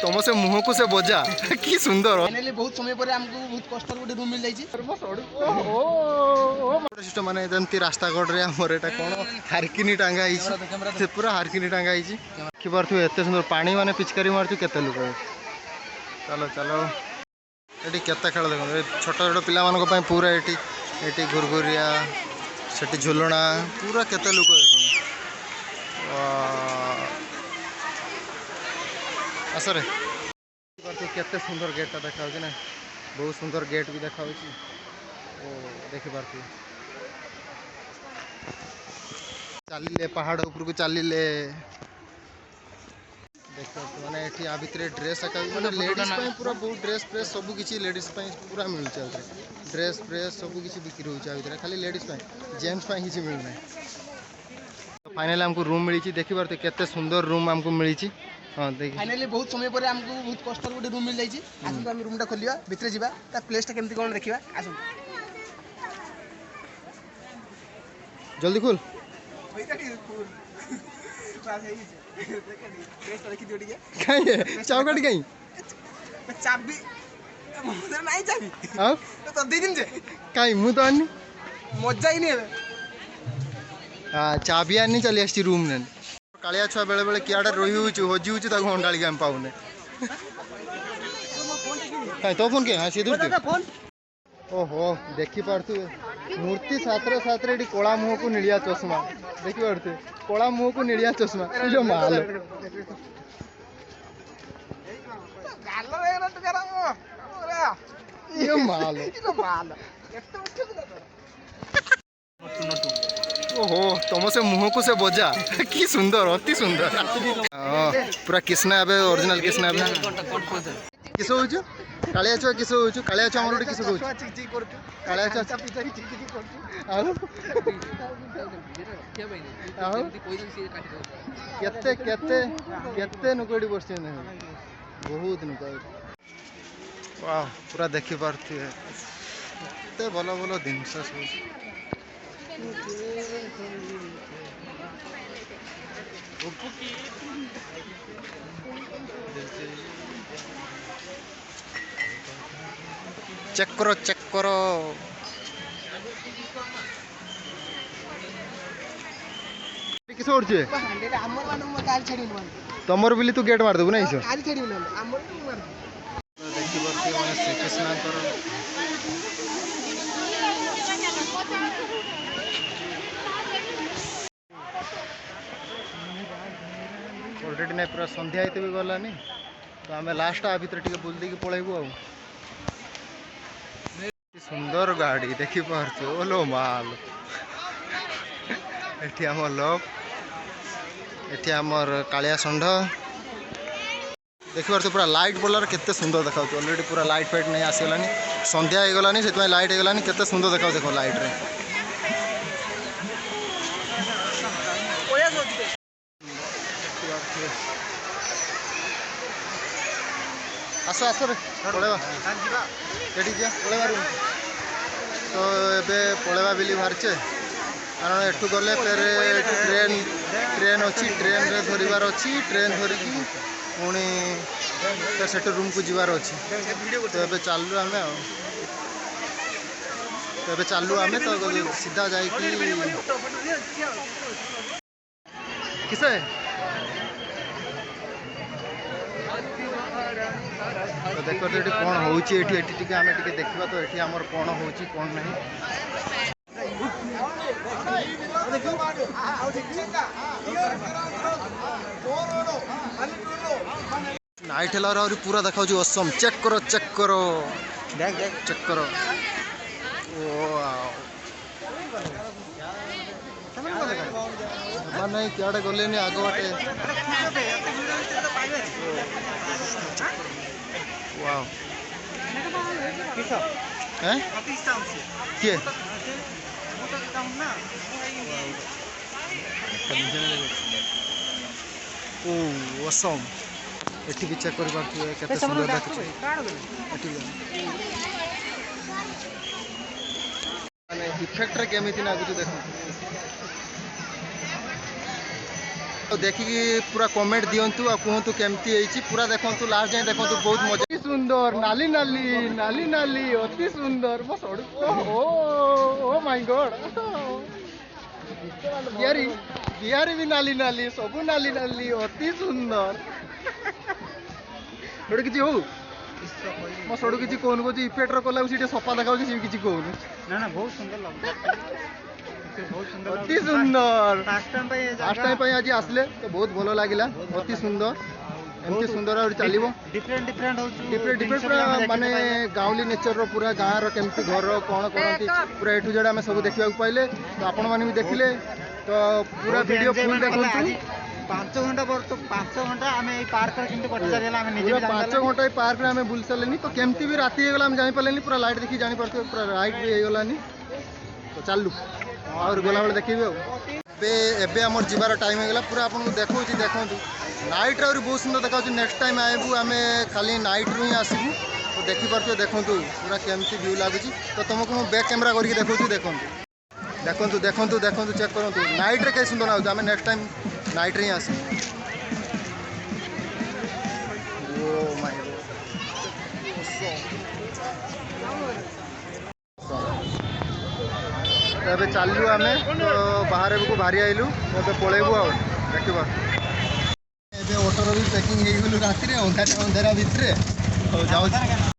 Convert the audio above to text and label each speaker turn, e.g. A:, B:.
A: तुम से मुह को से बजा कि सुंदर
B: फाइनली बहुत समय पर हमको बहुत कष्ट गोटे रूम मिल जाइए।
A: माने जमती रास्ता कड़ रे हमर एटा कोन हारकिनी टांगा हिची से पूरा हारकिनी टांगा हिची कि परथु एते सुंदर पानी माने पिचकारी मारछु केते लोक। चलो चलो एटी केते खेल देखो छोट छोट पिला मानको पय पूरा एटी एटी घुरघुरिया सेटी झुलणा पूरा केते लोक देखो। आसरे केते सुंदर गेटा देखा ना बहुत सुंदर गेट भी देखा ओ देखि पारथि चलिले पहाड़ ऊपर को चलिले देखो माने एठी आ भितरे ड्रेस आका माने लेडीज पय पूरा बहुत ड्रेस फ्रेस सब किछि लेडीज पय पूरा मिल छै ड्रेस फ्रेस सब किछि बिक्री होछ आ भितरे खाली लेडीज पय जेंट्स पय किछि मिल नै। फाइनली हमको रूम मिली छी देखि पारथि केते सुंदर रूम हमको मिली छी। हां देखि
B: फाइनली बहुत समय पर हमको बहुत कष्ट गोटे रूम मिल जाइए। आसु हम रूम टा खोलिया भितरे जीवा ता प्लेस टा केमती कोन देखिबा आसु
A: जल्दी खोल चौकट कहीं
B: चाबी नहीं चाबी तो दे दिन जे
A: कहीं मु तो आनी
B: मजा ही नहीं है।
A: हाँ चाबी आनी चली आसी रूम ने कालिया छुआ बेले बेले कियाडे रही होची हजी होची ताको हंडाली के हम पाउने कहीं तो फोन के हाँ सीधे फोन ओहो देखि पारथु मूर्ति सातरे सातरे एटी कोला मुह को निलिया चश्मा देखि पारथु कोला मुह को निलिया चश्मा जो माल ये माल ओहो तुम से मुह को से बजा कि सुंदर अति सुंदर पूरा कृष्णा एबे ओरिजिनल कृष्णा एबे किस होछु कालिया छुआ किस होछु कालिया छुआ हमर किस होछु कालिया छुआ केते केते केते नुकड़ी बसछे ने बहुत नुकड़ी वाह पूरा देखि पारथि एते भलो भलो जिंस सब चेक करो किस ओरछे तमर बिली तू गेट मार देबु नै सो देखि बरती माने श्री कृष्ण कर ऑलरेडी नहीं पूरा संध्या आते भी गलानी तो आम लास्ट आ भीतर टिके बुल देकी पळेबु आ सुंदर गाड़ी देखि पारछु ओलो माल एठी हमर लोक एठी हमर कालिया षंढ देखि पारछु पूरा लाइट पड़लार केते सुंदर देखाउ ऑलरेडी पूरा लाइट फाइट नहीं आसीगलानी संध्या हो गलानी सेतमै लाइट हो गलानी केते सुंदर देखाउ देखो लाइट रे आस आस रे पळेबा एठी जा पळेबा रूम तो एबे पळेबा बिली बाहरचे कारण एठू गले फेर ट्रेन अच्छी ट्रेन रे धरिबार अच्छी ट्रेन धरिकी पुणी फिर सेठ रूम को जीवार अच्छी तो एबे चालू आमे तो एबे चालू आमे तो सीधा जाई किसे तो देखो तो कौन होची एठी एठी टिके आमे टिके देखबा तो एठी हमर कौन होची कौन नहीं नाइट हेलर और पूरा देखाउ जो असम चेक करो देख चेक करो ओ नहीं क्या गले नहीं आग बाटे वाओ हैं किए ओ असम एठी भी चेक कर पारथि केते सुंदर देखछ एठी माने इफेक्ट रे केमिति लागु देखो तो देखिकी पूरा कमेंट दिंतु आ कहतु केमती होईची पूरा देखंतु लास्ट जाए देखंतु बहुत मजा अति सुंदर नाली नाली नाली नाली अति सुंदर बस ओ ओ माय गॉड गियारी गियारी भी नाली नाली सब नाली नाली अति सुंदर थोड़ी किछि हो मो सडू किछि कोन को इफेक्टर कला सीटे सफा देखा सी किछि कोन
B: ना ना बहुत सुंदर लगता बहुत सुंदर
A: अति सुंदर
B: फास्ट
A: टाइम पे आज आसले तो बहुत भलो लागिला अति सुंदर एमती सुंदर और चलिबो
B: डिफरेंट डिफरेंट हो
A: डिफरेंट पूरा माने गाँवली नेचर रो पूरा गाँ रो केमती घर कौन करती पूरा एठू जेड आम सब देखा पाइले तो आपण माने भी देखिले तो पूरा वीडियो फुल देखंतु
B: 5 घंटा तो 5 घंटा आम पार्क कटी सारे आम निजे
A: पूरा 5 घंटा पार्क में आम बुल सारे तो केमती भी राति होगला जानी पारे पूरा लाइट देखी जानी पारे पूरा लाइट भी होगलानी तो चलू और गला बेले देखिए एबे आमर जीवार टाइम होगला पूरा आपको देखो देखो नाइट और बहुत सुंदर देखा नेक्स्ट टाइम आएबू आम खाली नाइट रू ही आसबू तो देखिपे देखूँ पूरा केमती व्यू लगुच तो तुमको मुझे बैक कैमेरा करके देखो देखो देखो देखो देखो चेक करूँ नाइट रे कई सुंदर लगुच आम नेक्स्ट टाइम नाइट रे ही आस एबे चलू आम तो बाहर को बाहरी आइलु तो पलैबू आ देखा एबे ऑटोर भी पैकिंग हो गलु राति अंधारा भितर जाऊ